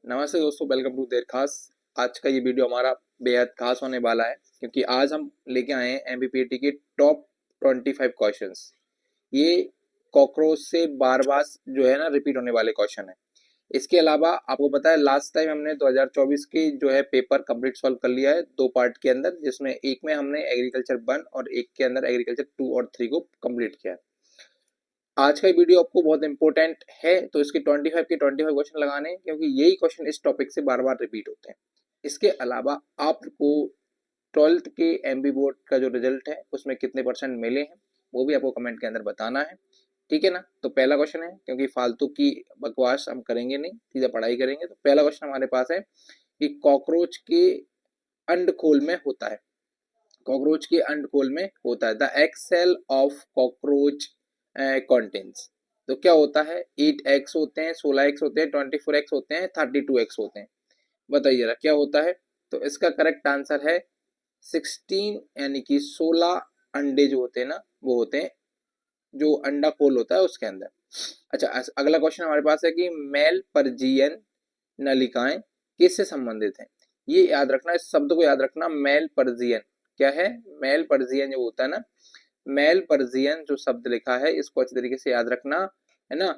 नमस्ते दोस्तों, welcome to देर खास। आज का ये वीडियो हमारा बेहद खास होने वाला है क्योंकि आज हम लेके आए हैं एमपीपीटी के टॉप 25 क्वेश्चंस। ये कॉकरोच से बार बार जो है ना रिपीट होने वाले क्वेश्चन है। इसके अलावा आपको पता है लास्ट टाइम हमने 2024 की जो है पेपर कंप्लीट सॉल्व कर लिया है दो पार्ट के अंदर, जिसमें एक में हमने एग्रीकल्चर 1 और एक के अंदर एग्रीकल्चर 2 और 3 को कंप्लीट किया है। आज का वीडियो आपको बहुत इंपॉर्टेंट है, तो इसके 25 के 25 क्वेश्चन लगाने हैं क्योंकि यही क्वेश्चन इस टॉपिक से बार बार रिपीट होते हैं। इसके अलावा आपको 12th के एमबी बोर्ड का जो रिजल्ट है उसमें कितने परसेंट मिले हैं वो भी आपको कमेंट के अंदर बताना है, ठीक है ना। तो पहला क्वेश्चन है, क्योंकि फालतू की बकवास हम करेंगे नहीं, सीधा पढ़ाई करेंगे। तो पहला क्वेश्चन हमारे पास है कि कॉकरोच के अंडखोल में होता है, कॉकरोच के अंडखोल में होता है the egg cell of cockroach contents. तो क्या होता है, 8 एक्स होते हैं, 16 एक्स होते हैं, 24 एक्स होते हैं, 32 एक्स होते हैं। बताइए जरा क्या होता है। तो इसका करेक्ट आंसर है 16, यानी कि 16 अंडे जो होते हैं ना वो होते हैं जो अंडा खोल होता है उसके अंदर। अच्छा, अगला क्वेश्चन हमारे पास है कि मेल परजीयन नलिकाएं किससे संबंधित हैं। ये याद रखना, इस शब्द को याद रखना, मेल परजीयन क्या है। मेल परजीयन जो होता है ना, मेल पर्जियन जो शब्द लिखा है इसको अच्छी तरीके से याद रखना है ना।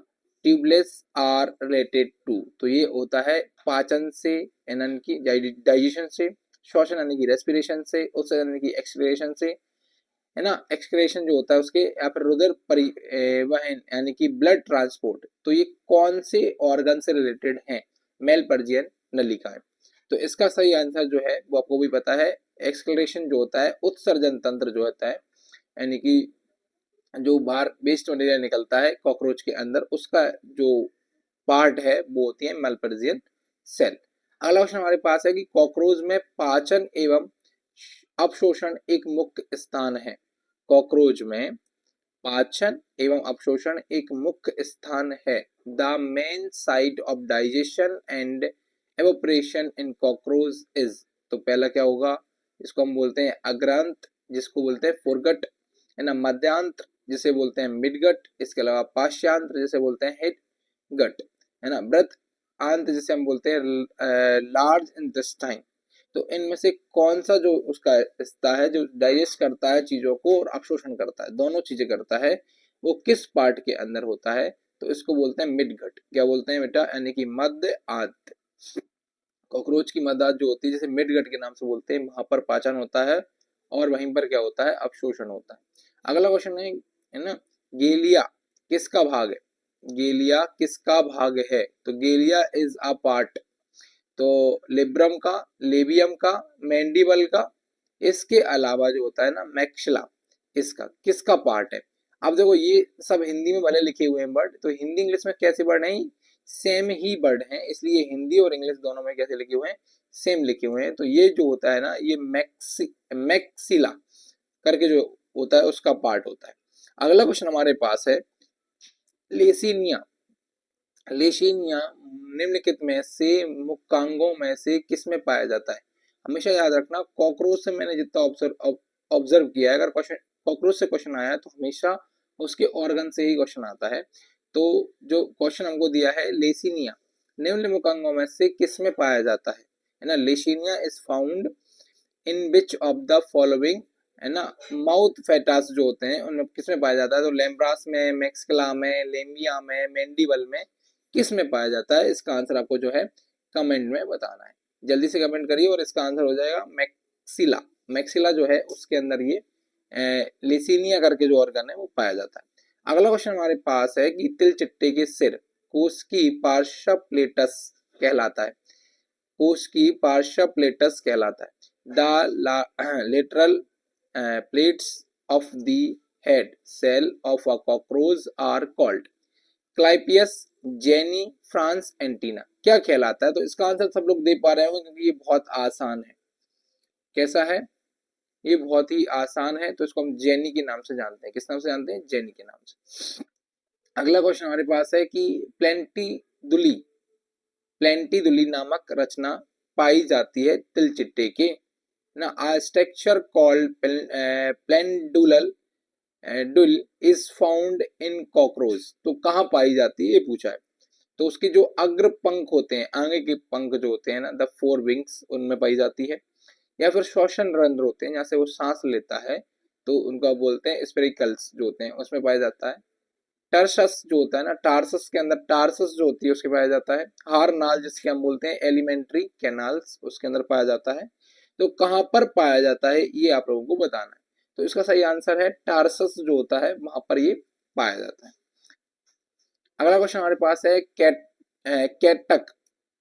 ट्यूबलेस आर रिलेटेड टू, तो ये होता है पाचन से यानी कि डाइजेशन से, श्वसन यानी कि रेस्पिरेशन से, उत्सर्जन यानी कि एक्सपिरेशन से, है ना। एक्सक्रेशन जो होता है उसके, या फिर रुधिर परिवहन यानी कि ब्लड ट्रांसपोर्ट। तो ये कौन से ऑर्गन से रिलेटेड हैं, मेल पर्जियन नलिकाएं। तो इसका सही आंसर जो है वो आपको भी पता है, एक्सक्रेशन जो होता है, उत्सर्जन तंत्र जो होता है, यानी कि जो बाहर वेस्ट मटेरियल निकलता है कॉकरोच के अंदर, उसका जो पार्ट है वो होती है मेलपर्जियन सेल। अगला क्वेश्चन हमारे पास है कि कॉकरोच में पाचन एवं अवशोषण एक मुख्य स्थान है। कॉकरोच में पाचन एवं अवशोषण एक मुख्य स्थान है। The main site of digestion and evaporation in cockroach is. तो पहला क्या होगा, इसको हम बोलते हैं अग्रांत, जिसको बोलते हैं फोरगट, है ना। मध्यांत्र जिसे बोलते हैं मिडगट, इसके अलावा पाश्चांत्र जिसे बोलते हैं हेड गट, है ना। वृत्त आंत जिसे हम बोलते हैं लार्ज इंटेस्टाइन। तो इनमें से कौन सा जो उसका हिस्सा है जो डाइजेस्ट करता है चीजों को और अवशोषण करता है, दोनों चीजें करता है, वो किस पार्ट के अंदर होता है। तो इसको बोलते हैं मिडगट। क्या बोलते हैं बेटा, यानी कि मध्य आंत। कॉकरोच की मध्य आंत जो होती है जैसे मिडगट के नाम से बोलते हैं, वहां पर पाचन होता है और वहीं पर क्या होता है, अवशोषण होता है। अगला क्वेश्चन है ना, गेलिया किसका भाग है। गेलिया किसका भाग है। तो गेलिया इज अ पार्ट, तो लिब्रम का, लेबियम का, मैंडिबल का, इसके अलावा जो होता है ना मैक्सिला, इसका किसका पार्ट है। अब देखो ये सब हिंदी में भले लिखे हुए हैं वर्ड, तो हिंदी इंग्लिश में कैसे वर्ड नहीं, सेम ही वर्ड हैं, इसलिए हिंदी और इंग्लिश दोनों में कैसे लिखे हुए हैं, सेम लिखे हुए हैं। तो ये जो होता है ना, ये मैक्सिला करके जो होता है उसका पार्ट होता है। अगला क्वेश्चन हमारे पास है लेसिनिया। लेसिनिया निम्नलिखित में से मुक्कांगों में से किस में पाया जाता है। हमेशा याद रखना, कॉकरोच से मैंने जितना ऑब्जर्व किया है, अगर क्वेश्चन कॉकरोच से क्वेश्चन आया है तो हमेशा उसके ऑर्गन से ही क्वेश्चन आता है। तो जो क्वेश्चन हमको दिया है लेसिनिया निम्न मुक्कांगों में से किस में पाया जाता है ना। लेसिनिया is found in which of the following, है ना। माउथ फेटास जो होते हैं उनमें किस में पाया जाता है। तो लेम्ब्रास में, मैक्सिला में, लेम्बिया में, मैंडिबल में, किस में पाया जाता है। इसका आंसर आपको जो है कमेंट में बताना है, जल्दी से कमेंट करिए और इसका आंसर हो जाएगा मैक्सिला। मैक्सिला जो है उसके अंदर ये लेसिनिया करके जो ऑर्गन है वो पाया जाता है। अगला क्वेश्चन हमारे पास है कि तिल चिट्टे के सिर कोश की पार्श्व प्लेटस कहलाता है। कोश की पार्श्व प्लेटस कहलाता है। The lateral plates of the head cell of a cockroach are called clypeus genae frons antenna. क्या कहलाता है। तो इसका आंसर सब लोग दे पा रहे होंगे क्योंकि ये बहुत आसान है। कैसा है, ये बहुत ही आसान है। तो इसको हम जेनी के नाम से जानते हैं। किस नाम से जानते हैं, जेनी के नाम से। अगला क्वेश्चन हमारे पास है कि प्लेंटी दुली नामक रचना पाई जाती है तिलचिट्टे के ना। a structure called pendulal dull is found in cockroach। तो कहाँ पाई जाती है ये पूछा है। तो उसके जो अग्र पंख होते हैं, आगे के पंख जो होते हैं ना, द फोर विंग्स, उनमें पाई जाती है। या फिर श्वसन रंध्र होते हैं, जहाँ से वो सांस लेता है, तो उनका बोलते हैं स्पेरिकल्स जो होते हैं, उसमें पाया जाता है। टर्सस जो होता है ना, टार्सस के अंदर टार्सस जो होती है उसके पाया जाता है। हार नाल जिसके हम बोलते हैं एलिमेंट्री कैनाल्स, उसके अंदर पाया जाता है। तो कहाँ पर पाया जाता है ये आप लोगों को बताना है। तो इसका सही आंसर है टार्सस जो होता है वहां पर ये पाया जाता है। अगला क्वेश्चन हमारे पास है कैटक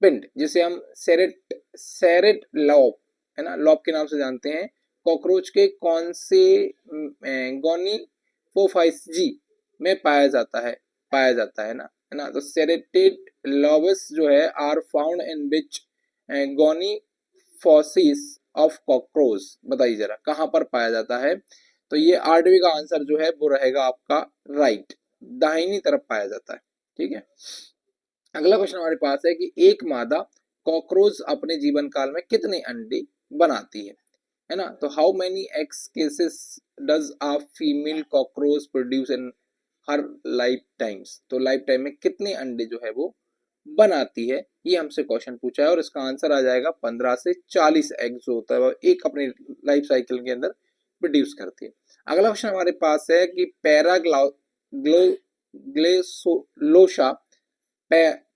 पिंड, जिसे हम सेरेट लॉप, है ना, लॉप के नाम से जानते हैं, कॉकरोच के कौन से गोनीफोफाइसी में पाया जाता है ना, है ना। तो सेरेटेड लॉबस जो है are found in which gonapophysis of cockroach, बताइए जरा कहां पर पाया जाता है। तो ये 8वीं का आंसर जो है वो रहेगा आपका राइट, दाहिनी तरफ पाया जाता है। ठीक है। अगला क्वेश्चन हमारे पास है कि एक मादा कॉकरोच अपने जीवन काल में कितने अंडे बनाती है ना। तो how many eggs cases does a female cockroach produce in her life times. तो लाइफ टाइम में कितने अंडे जो है वो बनाती है, ये हमसे क्वेश्चन पूछा है, और इसका आंसर आ जाएगा 15 से 40 एग जो होता है वो एक अपने लाइफ साइकिल के अंदर प्रोड्यूस करती है। अगला क्वेश्चन हमारे पास है कि पैराग्लोशा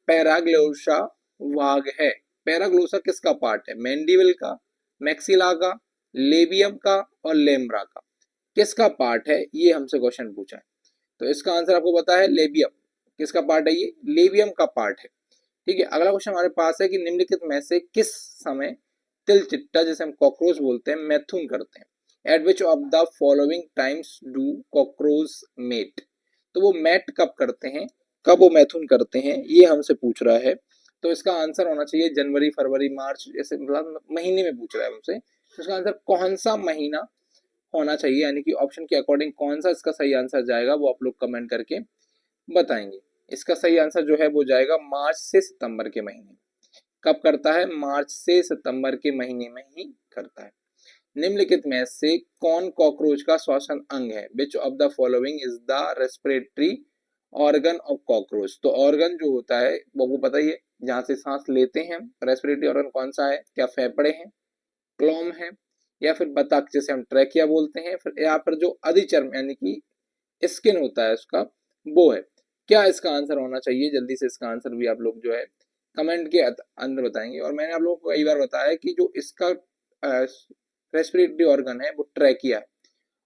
पैराग्लोशा वाग है। पैराग्लोशा किसका पार्ट है, मैंडिबल का, मैक्सिला का, लेबियम का और लेम्ब्रा का, किसका पार्ट है, ये हमसे क्वेश्चन पूछा है। तो इसका आंसर आपको पता है लेबियम, किसका पार्ट है ये, लेबियम का पार्ट है। ठीक है। अगला क्वेश्चन हमारे पास है कि निम्नलिखित में से किस समय तिल चिट्टा, जैसे हम कॉकरोच बोलते हैं, मैथुन करते हैं। At which of the following times do cockroach mate. तो वो मैट कब करते हैं, कब वो मैथुन करते हैं, ये हमसे पूछ रहा है। तो इसका आंसर होना चाहिए जनवरी, फरवरी, मार्च, जैसे मतलब महीने में पूछ रहा है हमसे। तो इसका आंसर कौन सा महीना होना चाहिए, यानी कि ऑप्शन के अकॉर्डिंग कौन सा इसका सही आंसर जाएगा, वो आप लोग कमेंट करके बताएंगे। इसका सही आंसर जो है वो जाएगा मार्च से सितंबर के महीने। कब करता है, मार्च से सितंबर के महीने में ही करता है। निम्नलिखित में से कौन कॉकरोच का श्वसन अंग है, विच of the following is the respiratory organ of cockroach. तो ऑर्गन जो होता है वो पता ही है, जहां से सांस लेते हैं, रेस्पिरेटरी ऑर्गन कौन सा है, क्या फेफड़े हैं, क्लोम है, या फिर बतख जिसे हम ट्रैकिया बोलते हैं, फिर या फिर जो अधिचर्म यानी कि स्किन होता है उसका, वो है। क्या इसका आंसर होना चाहिए, जल्दी से इसका आंसर भी आप लोग जो है कमेंट के अंदर बताएंगे। और मैंने आप लोगों को कई बार बताया कि जो इसका रेस्पिरेटरी ऑर्गन है वो ट्रैकिया है,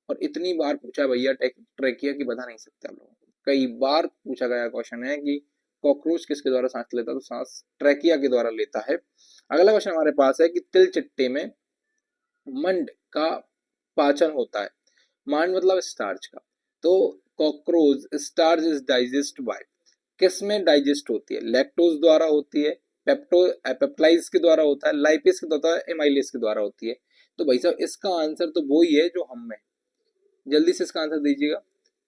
और इतनी बार पूछा भैया ट्रैकिया की बता नहीं सकते आप लोगों को, कई बार पूछा गया क्वेश्चन है कि कॉकरोच किसके द्वारा सांस लेता है, तो सांस ट्रैकिया के द्वारा लेता है। अगला क्वेश्चन हमारे पास है कि तिल चिट्टे में मंड का पाचन होता है, मांड मतलब स्टार्च का। तो cockroach starch is digest by, किस में डाइजेस्ट होती है, लैक्टोज द्वारा होती है, पेप्टाइज के द्वारा होता है, लाइपेज के द्वारा, एमाइलेज के द्वारा होती है। तो भाई साहब इसका आंसर तो वो ही है जो हम में, जल्दी से इसका आंसर दीजिएगा,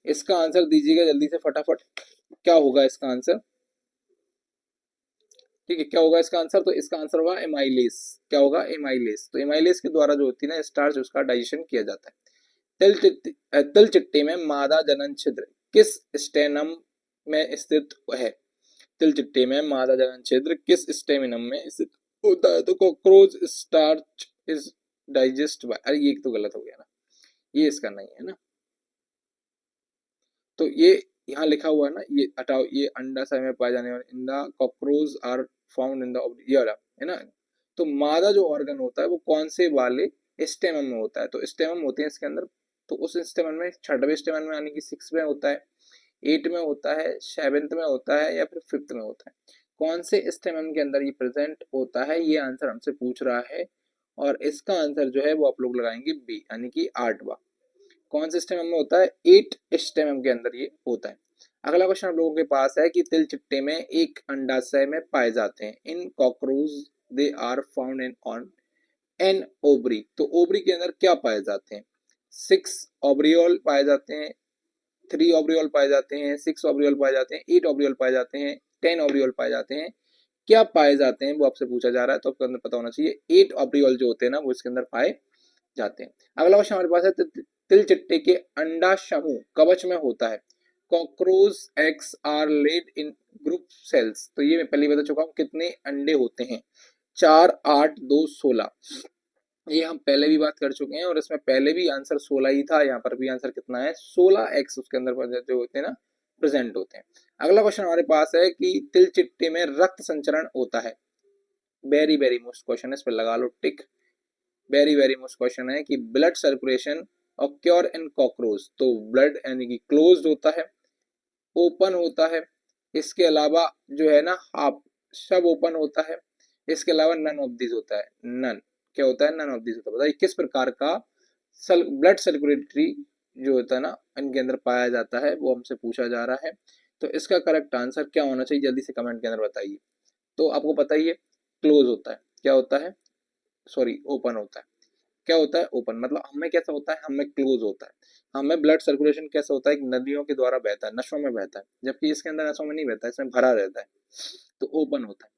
इसका आंसर दीजिएगा जल्दी से फटाफट, क्या होगा इसका आंसर। ठीक है, क्या होगा इसका आंसर, तो इसका आंसर होगा एमाइलेज। क्या होगा, एमाइलेज। तो एमाइलेज के द्वारा जो होती है ना स्टार्च, उसका डाइजेशन किया जाता है। तिल चिट्टे में मादा जनन छिद्र किस स्टेनम में स्थित है। तिल चिट्टे में मादा जनन छिद्र किस स्टेमिनम में स्थित होता है। तो cockroach starch is digest by, अरे ये तो गलत हो गया ना, ये इसका नहीं है ना। तो ये यहाँ लिखा हुआ है ना, ये हटाओ, ये अंडाशय में पाए जाने वाले in the cockroach are found in the, है ना। तो मादा जो ऑर्गन होता है वो कौन से वाले स्टेमम में होता है, तो स्टेमम होते हैं इसके अंदर। तो उस स्टेमन में 6वें स्टेमन में यानी कि 6 में होता है, 8 में होता है, 7th में होता है, या फिर 5th में होता है। कौन से स्टेमन के अंदर ये प्रेजेंट होता है, ये आंसर हमसे पूछ रहा है। और इसका आंसर जो है वो आप लोग लगाएंगे बी, यानी कि 8वां। कौन से स्टेमम में होता है, 8 स्टेमम के अंदर ये होता है। अगला क्वेश्चन हम लोगों के पास है कि तिल चिट्टे में एक अंडाशय में पाए जाते हैं, in cockroach they are found in on an ovary. तो ओवरी के अंदर क्या पाए जाते हैं, 6 ओवरियोल पाए जाते हैं, 3 ओवरियोल पाए जाते हैं, 6 ओवरियोल पाए जाते हैं, 8 ओवरियोल पाए जाते हैं, 10 ओवरियोल पाए जाते हैं, क्या पाए जाते हैं वो आपसे पूछा जा रहा है। तो आपको अंदर पता होना चाहिए 8 ओवरियोल जो होते हैं ना वो इसके अंदर पाए जाते हैं। अगला क्वेश्चन हमारे पास है तिल चिट्टे के अंडा समूह कवच में होता है, cockroach eggs are laid in group cells, तो ये मैं पहले बता चुका हूँ कितने अंडे होते हैं, 4, 8, 2, 16। ये हम पहले भी बात कर चुके हैं और इसमें पहले भी आंसर 16 ही था, यहाँ पर भी आंसर कितना है 16 एग्स उसके अंदर जो होते हैं ना प्रेजेंट होते हैं। अगला क्वेश्चन हमारे पास है कि तिल चिट्टे में रक्त संचरण होता है। वेरी वेरी मोस्ट क्वेश्चन है, इस पर लगा लो टिक। वेरी वेरी मोस्ट क्वेश्चन है कि ब्लड सर्कुलेशन ऑक्योर इन कॉकरोच, तो ब्लड यानी कि क्लोज्ड होता है, ओपन होता है, इसके अलावा जो है ना हाफ सब ओपन होता है, इसके अलावा नन ऑफ दिस होता है। नन क्या होता है, नन ऑफ दिस होता है। बताइए किस प्रकार का ब्लड सर्कुलेटरी जो होता है ना इनके अंदर पाया जाता है, वो हमसे पूछा जा रहा है। तो इसका करेक्ट आंसर क्या होना चाहिए, जल्दी से कमेंट के अंदर बताइए। तो आपको पता ही है क्लोज होता है, क्या होता है, सॉरी ओपन होता है। क्या होता है ओपन, मतलब हमें कैसा होता है, हमें क्लोज होता है। हमें ब्लड सर्कुलेशन कैसा होता है, नदियों के द्वारा बहता है, नसों में बहता है, जबकि इसके अंदर नसों में नहीं बहता है, इसमें भरा रहता है, तो ओपन होता है।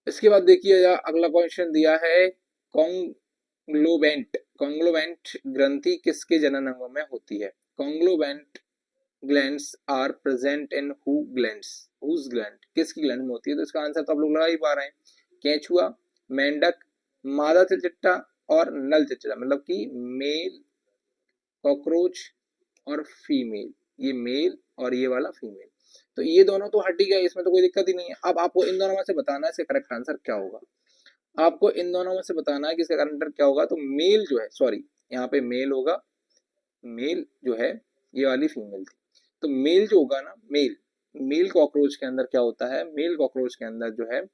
इसके बाद देखिए अगला क्वेश्चन दिया है, कॉन्ग्लोवेंट कॉन्ग्लोवेंट ग्रंथि किसके जनन अंगों में होती है। Conglobate glands are present in who glands, whose gland, किसकी ग्लैंड में होती है। तो इसका आंसर तो आप लोग लगा ही पा रहे हैं, केंचुआ, मेंढक, मादा चिचिट्टा और नल चिचिट्टा, मतलब कि मेल कॉकरोच और फीमेल, ये मेल और ये वाला फीमेल। तो ये दोनों तो हट ही गए, इसमें तो कोई दिक्कत ही नहीं है। अब आपको इन दोनों में से बताना है इसका करेक्ट आंसर क्या होगा। आपको इन दोनों में से बताना है कि इसका करेक्ट आंसर क्या होगा। तो मेल जो है, सॉरी यहाँ पे मेल होगा, मेल जो है ये वाली फीमेल थी। तो मेल जो होगा ना, मेल मेल कॉकरोच के अंदर क्या होता है, मेल कॉकरोच के अंदर जो है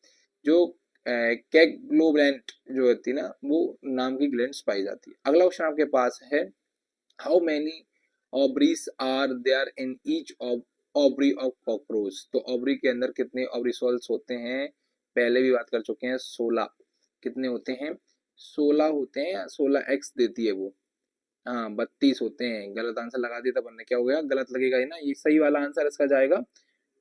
जो कैग्लोब्लेंट जो होती है ना, वो नाम की ग्लैंड्स पाई जाती है। अगला क्वेश्चन आपके पास है, how many ovaries are there in each ovary of cockroach. तो ओवरी के अंदर कितने ओवरीसोल्स होते हैं, पहले भी बात कर चुके हैं, 16। कितने होते हैं, 16 होते हैं, 16 एक्स देती है वो। हाँ 32 होते हैं, गलत आंसर लगा दिया था बनने, क्या हो गया, गलत लगेगा ही ना, ये सही वाला आंसर इसका जाएगा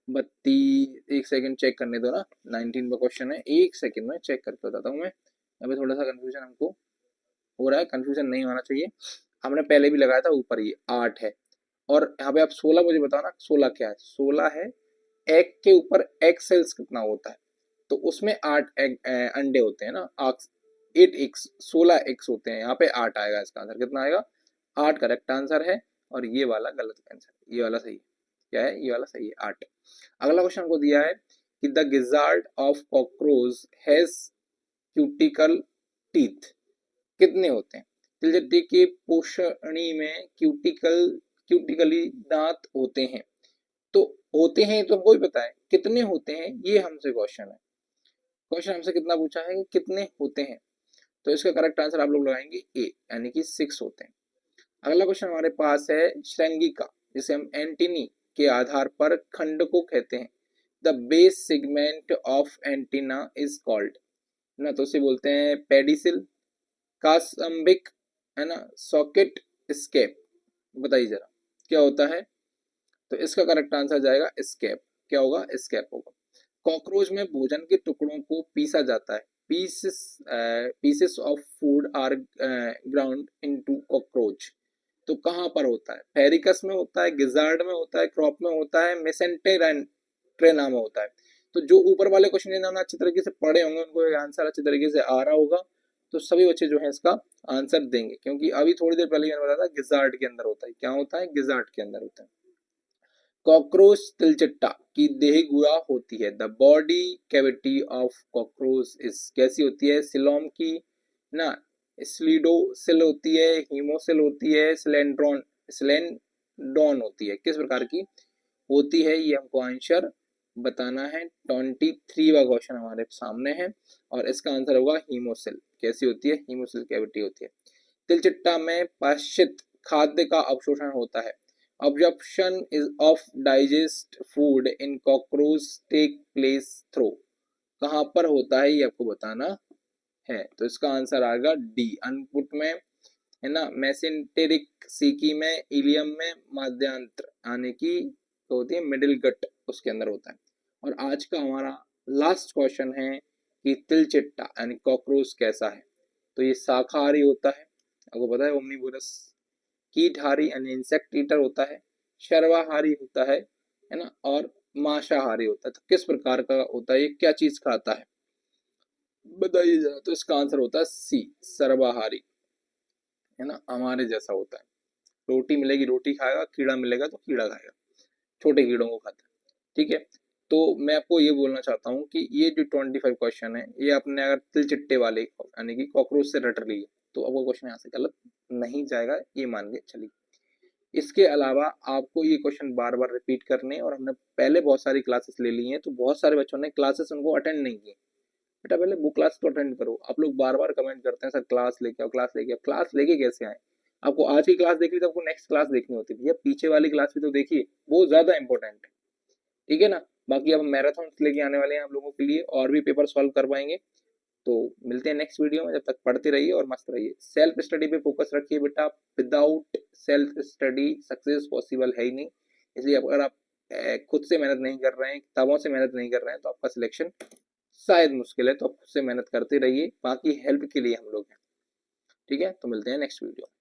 32। एक सेकंड चेक करने दो ना, 19 का क्वेश्चन है, एक सेकंड में चेक करके बताता हूँ मैं। अभी थोड़ा सा कंफ्यूजन हमको हो रहा है, कंफ्यूजन नहीं होना चाहिए। हमने पहले भी लगाया था ऊपर, ये 8 है और यहाँ पे आप 16 मुझे बताओ ना, 16 क्या है, 16 है। एग के ऊपर एग सेल्स कितना होता है, तो उसमें 8 एग अंडे होते हैं ना, 8 एक्स, 16 एक्स होते हैं, यहाँ पे 8 आएगा, इसका आंसर कितना आएगा, 8 करेक्ट आंसर है। और ये वाला गलत आंसर, ये वाला सही है, क्या है, ये वाला सही है 8। अगला क्वेश्चन को दिया है कि the gizzard of cockroach has cuticle teeth, कितने होते हैं। तिलजट्टी के पोषणी में क्यूटिकली दांत होते हैं, तो होते हैं तो हमको भी पता है, कितने होते हैं ये हमसे क्वेश्चन है। क्वेश्चन हमसे कितना पूछा है कि कितने होते हैं, तो इसका करेक्ट आंसर आप लोग लगाएंगे ए, यानी कि 6 होते हैं। अगला क्वेश्चन हमारे पास है, श्रृंगिका जिसे हम एंटीनी के आधार पर खंड को कहते हैं, the base segment of antenna is called, ना तो उसे बोलते हैं पेडिसिल, कासम्बिक, है ना, सॉकेट, स्केप। बताइए जरा क्या होता है। तो इसका करेक्ट आंसर जाएगा स्केप, क्या होगा, स्केप होगा। कॉकरोच में भोजन के टुकड़ों को पीसा जाता है, pieces of food are ground into cockroach, तो कहाँ पर होता है, फेरिकस में होता है, गिजार्ड में होता है, क्रॉप में होता है, मेसेंटेरेना में होता है। तो जो ऊपर वाले क्वेश्चन जिन्होंने अच्छी तरीके से पढ़े होंगे उनको आंसर अच्छी तरीके से आ रहा होगा, तो सभी बच्चे जो है इसका आंसर देंगे, क्योंकि अभी थोड़ी देर पहले मैंने बताया था गिजार्ड के अंदर होता है, क्या होता है, गिजार्ड के अंदर होता है। कॉकरोच तिलचट्टा की देह गुहा होती है, the body cavity of cockroach is, कैसी होती है, सिलोम की ना, स्लीडोसिल होती है, हीमोसिल होती है, स्लेंडोन होती है, किस प्रकार की होती है, ये हमको आंसर बताना है। 23वां क्वेश्चन हमारे सामने है और इसका आंसर होगा हीमोसिल, कैसी होती है, हीमोसिल कैविटी होती है। तिलचट्टा में पाश्चित खाद्य का अवशोषण होता है, absorption is of digest food in cockroach take place through, कहाँ पर होता है ये आपको बताना है। तो इसका आंसर आएगा डी, अनपुट में, है ना, मेसेंटेरिक सीकी में, इलियम में, माध्यांत्र आने की तो होती है मिडिल गट, उसके अंदर होता है। और आज का हमारा लास्ट क्वेश्चन है कि तिलचिट्टा यानी कॉकरोच कैसा है। तो ये शाकाहारी होता है, आपको पता है, ओमनीवोरस, कीटहारी यानी इंसेक्ट ईटर होता है, सर्वाहारी होता है ना, और मांसाहारी होता है। तो किस प्रकार का होता है, ये क्या चीज खाता है, बताइए जरा। तो इसका आंसर होता है सी, सर्वाहारी, है ना, हमारे जैसा होता है। रोटी मिलेगी रोटी खाएगा, कीड़ा मिलेगा तो कीड़ा खाएगा, छोटे कीड़ों को खाता है। ठीक है, तो मैं आपको ये बोलना चाहता हूँ कि ये जो 25 क्वेश्चन है, ये आपने अगर तिल चिट्टे वाले यानी कि कॉकरोच से रट लिए तो आपको क्वेश्चन यहाँ से गलत नहीं जाएगा, ये मान के चलिए। इसके अलावा आपको ये क्वेश्चन बार बार रिपीट करने, और हमने पहले बहुत सारी क्लासेस ले ली हैं, तो बहुत सारे बच्चों ने क्लासेस उनको अटेंड नहीं की। बेटा पहले वो क्लास तो अटेंड करो। आप लोग बार बार कमेंट करते हैं सर क्लास लेके आओ, क्लास लेके आओ। क्लास लेके कैसे आए, आपको आज की क्लास देखनी तो आपको नेक्स्ट क्लास देखनी होती है भैया, पीछे वाली क्लास भी तो देखिए, वो ज्यादा इंपॉर्टेंट है। ठीक है ना, बाकी अब मैराथन लेके आने वाले हैं आप लोगों के लिए, और भी पेपर सॉल्व करवाएंगे। तो मिलते हैं नेक्स्ट वीडियो में, जब तक पढ़ते रहिए और मस्त रहिए। सेल्फ स्टडी पे फोकस रखिए बेटा, without self study success possible है ही नहीं। इसलिए अगर आप खुद से मेहनत नहीं कर रहे हैं, किताबों से मेहनत नहीं कर रहे हैं, तो आपका सिलेक्शन शायद मुश्किल है। तो आप खुद से मेहनत करते रहिए, बाकी हेल्प के लिए हम लोग हैं। ठीक है, तो मिलते हैं नेक्स्ट वीडियो।